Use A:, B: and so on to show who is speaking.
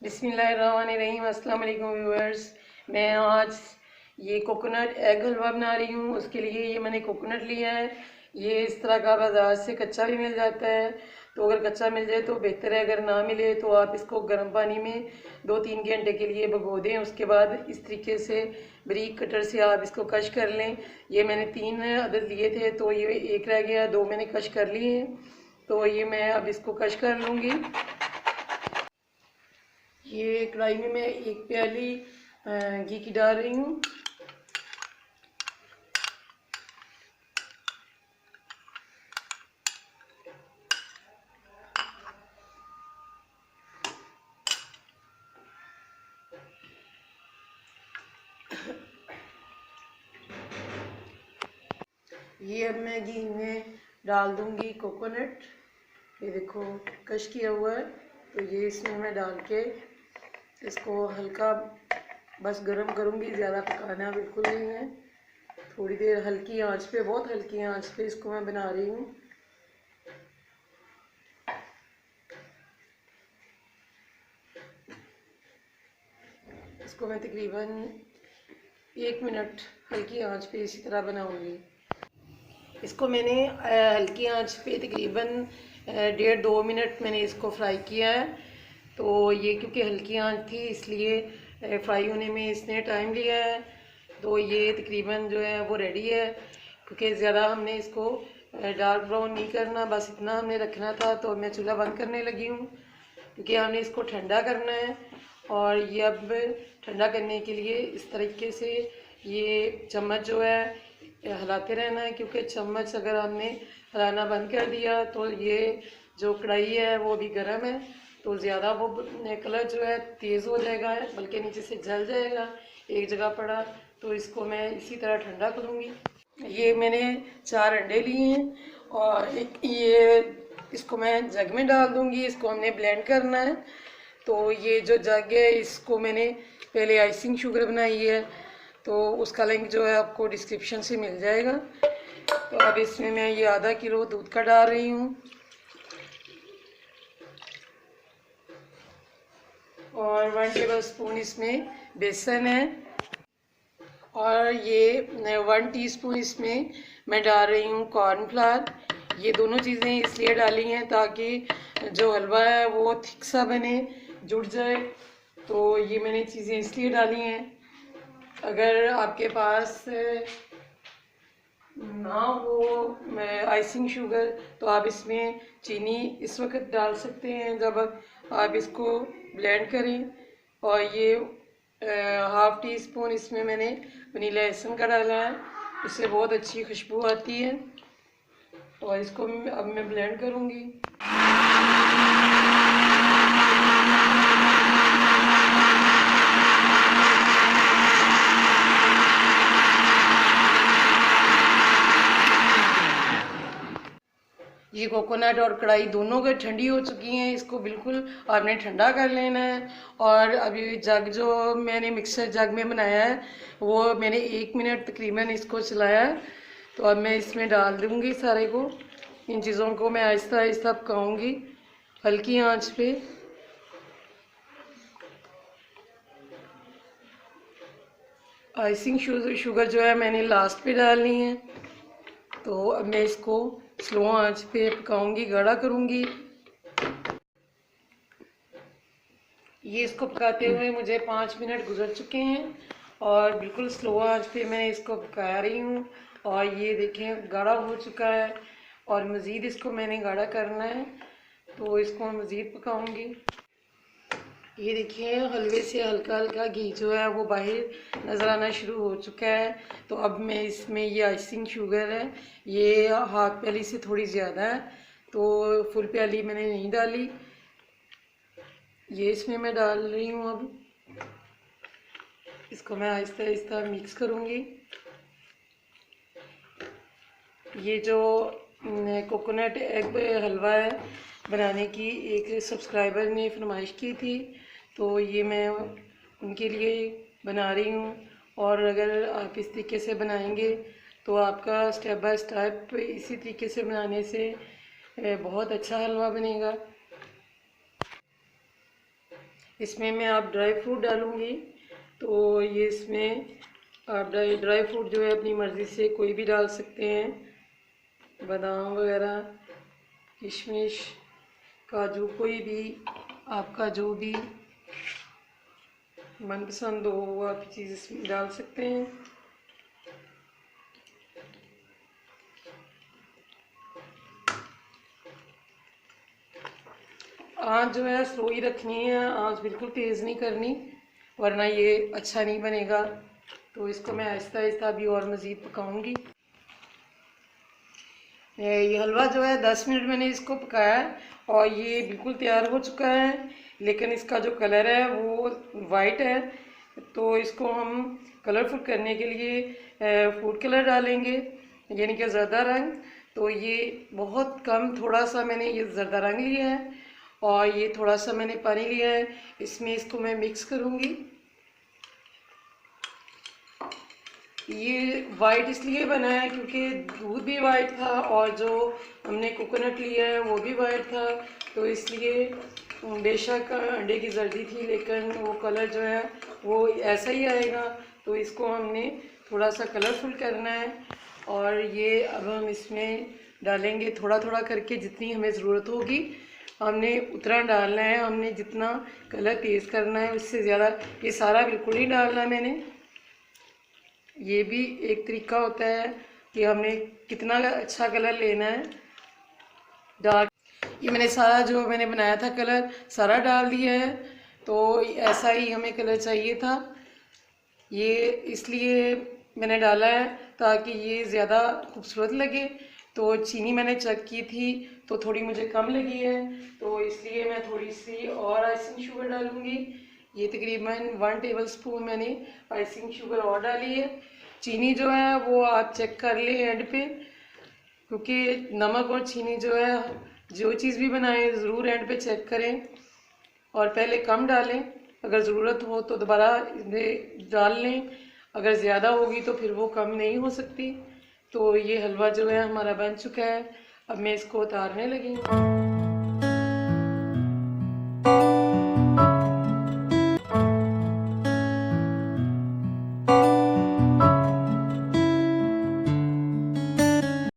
A: बिस्मिल्लाहिर्रहमानिर्रहीम। अस्सलाम वालेकुम व्यूअर्स। मैं आज ये कोकोनट एग हलवा बना रही हूँ। उसके लिए ये मैंने कोकोनट लिया है। ये इस तरह का बाज़ार से कच्चा भी मिल जाता है, तो अगर कच्चा मिल जाए तो बेहतर है, अगर ना मिले तो आप इसको गर्म पानी में 2-3 घंटे के लिए भिगो दें। उसके बाद इस तरीके से बारीक कटर से आप इसको कश कर लें। ये मैंने 3 अदद लिए थे, तो ये एक रह गया, 2 मैंने कश कर लिए हैं। तो ये मैं अब इसको कश कर लूँगी। ये कढ़ाई में मैं 1 प्याली घी की डाल रही हूँ। ये अब मैं घी में डाल दूंगी कोकोनट। ये देखो कश किया हुआ है, तो ये इसमें मैं डाल के इसको हल्का बस गरम करूंगी। ज़्यादा पकाना बिल्कुल नहीं है, थोड़ी देर हल्की आंच पे, बहुत हल्की आंच पे इसको मैं बना रही हूँ। इसको मैं तकरीबन 1 मिनट हल्की आंच पे इसी तरह बनाऊंगी। इसको मैंने हल्की आंच पे तकरीबन 1.5-2 मिनट मैंने इसको फ्राई किया है। तो ये क्योंकि हल्की आंच थी इसलिए फ्राई होने में इसने टाइम लिया है। तो ये तकरीबन जो है वो रेडी है, क्योंकि ज़्यादा हमने इसको डार्क ब्राउन नहीं करना, बस इतना हमने रखना था। तो मैं चूल्हा बंद करने लगी हूँ, क्योंकि हमने इसको ठंडा करना है। और ये अब ठंडा करने के लिए इस तरीके से ये चम्मच जो है हिलाते रहना है, क्योंकि चम्मच अगर हमने हिलाना बंद कर दिया तो ये जो कढ़ाई है वो भी गर्म है, तो ज़्यादा वो कलर जो है तेज़ हो जाएगा, बल्कि नीचे से जल जाएगा एक जगह पड़ा। तो इसको मैं इसी तरह ठंडा करूँगी। ये मैंने 4 अंडे लिए हैं और ये इसको मैं जग में डाल दूँगी। इसको हमने ब्लेंड करना है। तो ये जो जग है इसको मैंने पहले आइसिंग शुगर बनाई है, तो उसका लिंक जो है आपको डिस्क्रिप्शन से मिल जाएगा। तो अब इसमें मैं ये आधा किलो दूध का डाल रही हूँ और 1 टेबल स्पून इसमें बेसन है और ये 1 टीस्पून इसमें मैं डाल रही हूँ कॉर्नफ्लावर। ये दोनों चीज़ें इसलिए डाली हैं ताकि जो हलवा है वो थिक सा बने, जुड़ जाए। तो ये मैंने चीज़ें इसलिए डाली हैं। अगर आपके पास ना हो आइसिंग शुगर तो आप इसमें चीनी इस वक्त डाल सकते हैं जब आप इसको ब्लेंड करें। और ये 1/2 टीस्पून इसमें मैंने वनीला एसेंस का डाला है, इससे बहुत अच्छी खुशबू आती है। और इसको अब मैं ब्लेंड करूँगी। ये कोकोनट और कढ़ाई दोनों के ठंडी हो चुकी हैं, इसको बिल्कुल आपने ठंडा कर लेना है। और अभी जग जो मैंने मिक्सर जग में बनाया है वो मैंने 1 मिनट तकरीबन इसको चलाया है। तो अब मैं इसमें डाल दूँगी सारे को। इन चीज़ों को मैं आहिस्ता आहिस्ता पकाऊँगी हल्की आंच पे। आइसिंग शुगर जो है मैंने लास्ट पे डालनी है। तो अब मैं इसको स्लो आंच पे पकाऊंगी, गाढ़ा करूंगी। ये इसको पकाते हुए मुझे 5 मिनट गुजर चुके हैं और बिल्कुल स्लो आंच पे मैं इसको पका रही हूँ। और ये देखें गाढ़ा हो चुका है और मज़ीद इसको मैंने गाढ़ा करना है, तो इसको मज़ीद पकाऊंगी। ये देखिए हलवे से हल्का हल्का घी जो है वो बाहर नज़र आना शुरू हो चुका है। तो अब मैं इसमें ये आइसिंग शुगर है, ये 1/2 प्याली से थोड़ी ज़्यादा है, तो फुल प्याली मैंने नहीं डाली। ये इसमें मैं डाल रही हूँ। अब इसको मैं आहिस्ता आहिस्ता मिक्स करूँगी। ये जो कोकोनट एग हलवा है बनाने की एक सब्सक्राइबर ने फरमाइश की थी, तो ये मैं उनके लिए बना रही हूँ। और अगर आप इस तरीके से बनाएंगे तो आपका स्टेप बाय स्टेप इसी तरीके से बनाने से बहुत अच्छा हलवा बनेगा। इसमें मैं आप ड्राई फ्रूट डालूँगी। तो ये इसमें आप ड्राई फ्रूट जो है अपनी मर्ज़ी से कोई भी डाल सकते हैं, बादाम वगैरह, किशमिश, काजू, कोई भी आपका जो भी मनपसंद हो वो आप चीज़ इसमें डाल सकते हैं। आँच जो है स्लो ही रखनी है, आँच बिल्कुल तेज़ नहीं करनी, वरना ये अच्छा नहीं बनेगा। तो इसको मैं आहिस्ता आहिस्ता अभी और मज़ीद पकाऊंगी। ये हलवा जो है 10 मिनट मैंने इसको पकाया है और ये बिल्कुल तैयार हो चुका है, लेकिन इसका जो कलर है वो वाइट है। तो इसको हम कलरफुल करने के लिए फूड कलर डालेंगे, यानी कि ज़र्दा रंग। तो ये बहुत कम, थोड़ा सा मैंने ये ज़र्दा रंग लिया है और ये थोड़ा सा मैंने पानी लिया है। इसमें इसको मैं मिक्स करूँगी। ये वाइट इसलिए बना है क्योंकि दूध भी वाइट था और जो हमने कोकोनट लिया है वो भी वाइट था। तो इसलिए बेशक अंडे की जर्दी थी, लेकिन वो कलर जो है वो ऐसा ही आएगा। तो इसको हमने थोड़ा सा कलरफुल करना है और ये अब हम इसमें डालेंगे थोड़ा थोड़ा करके, जितनी हमें ज़रूरत होगी हमने उतना डालना है। हमने जितना कलर तेज़ करना है उससे ज़्यादा, ये सारा बिल्कुल नहीं डालना मैंने। ये भी एक तरीका होता है कि हमने कितना अच्छा कलर लेना है। डार्क, ये मैंने सारा जो मैंने बनाया था कलर सारा डाल दिया है। तो ऐसा ही हमें कलर चाहिए था, ये इसलिए मैंने डाला है ताकि ये ज़्यादा खूबसूरत लगे। तो चीनी मैंने चेक की थी तो थोड़ी मुझे कम लगी है, तो इसलिए मैं थोड़ी सी और आइसिंग शुगर डालूँगी। ये तकरीबन 1 टेबल स्पून मैंने आइसिंग शुगर और डाली है। चीनी जो है वो आप चेक कर लें एंड पे, क्योंकि नमक और चीनी जो है, जो चीज़ भी बनाएं ज़रूर एंड पे चेक करें और पहले कम डालें। अगर ज़रूरत हो तो दोबारा डाल लें, अगर ज़्यादा होगी तो फिर वो कम नहीं हो सकती। तो ये हलवा जो है हमारा बन चुका है, अब मैं इसको उतारने लगी हूँ।